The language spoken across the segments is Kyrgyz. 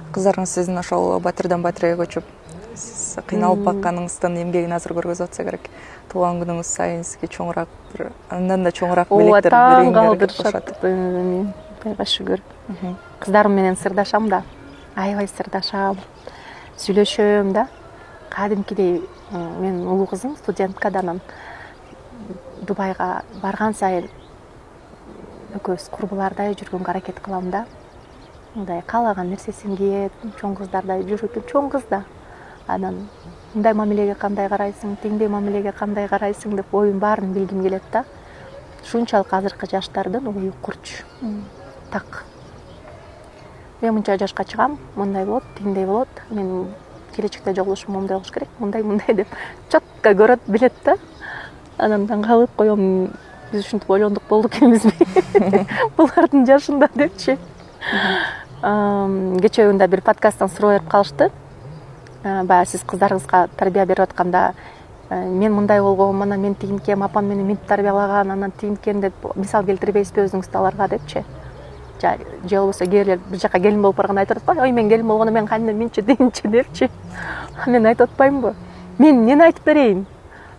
Кыздарыңыз сиздин ошол батирден батирге көчүп сиз кыйналып бакканыңыздын эмгегин азыр көргөзүп атса керек. Туулган күнүңүз сайын сизге чоңураак бир андан да чоңураак мелектер таң бериңер деп калтырышат. кошот. Кудайга шүгүр. Кыздарым менен сырдашам да. Аябай сырдашам. Сүйлөшөм да. Кадимкидей мен улуу кызым студентка да, анан Дубайга барган сайын экөөбүз курбулардай жүргөнгө аракет кылам да. Мындай каалаган нерсесин кийет, чоң кыздардай жүрүп, чоң кыз да. Анан мындай мамилеге кандай карайсың, тиңдей мамилеге кандай карайсың деп оюн баарын билгим келет да. Ушунчалык азыркы жаштардын ою курч. Так. Мен мынча жашка чыгам, мындай болот, тиңдей болот. Мен келечекте жолдошум мындай болуш керек, мындай деп четко көрөт, билет да. Анан таң калып коем, биз ушинтип ойлондук болдук эмеспи? Булардын жашында депчи. Кечээ күндө бир подкасттан суроо берип калышты. Баягы сиз кыздарыңызга тарбия берип атканда, мен мындай болгом, анан мен тигинткем, апам мени мынтип тарбиялаган, анан тигинткен деп мисал келтирбейсизби өзүңүздү аларга депчи. Же болбосо кээ бирлер бир жака келин болуп барганда айтып атпайбы, ой мен келин болгондо мен кайнына минчи тигинчи депчи. Мен айтып атпаймынбы? Мен эмнени айтып берейин?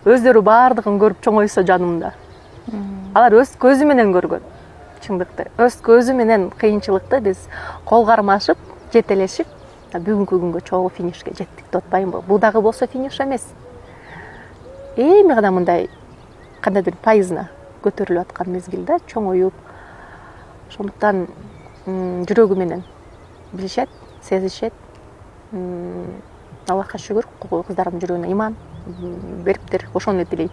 Өздөрү баардыгын көрүп чоңойсо жанымда. Алар өз көзү менен көргөн чындыкты. Өз көзү менен кыйынчылыкты биз кол кармашып, жетелешип, бүгүнкү күнгө чогуу финишке жеттик деп атпаймынбы? Бул дагы болсо финиш эмес. Эми гана мындай кандайдыр пайызына көтөрүлүп аткан мезгилде чоңоюп, ошондуктан жүрөгү менен билишет, сезишет. Аллахка шүгүр, кыздарымдын жүрөгүнө иман бериптир, ошону эле тилейм.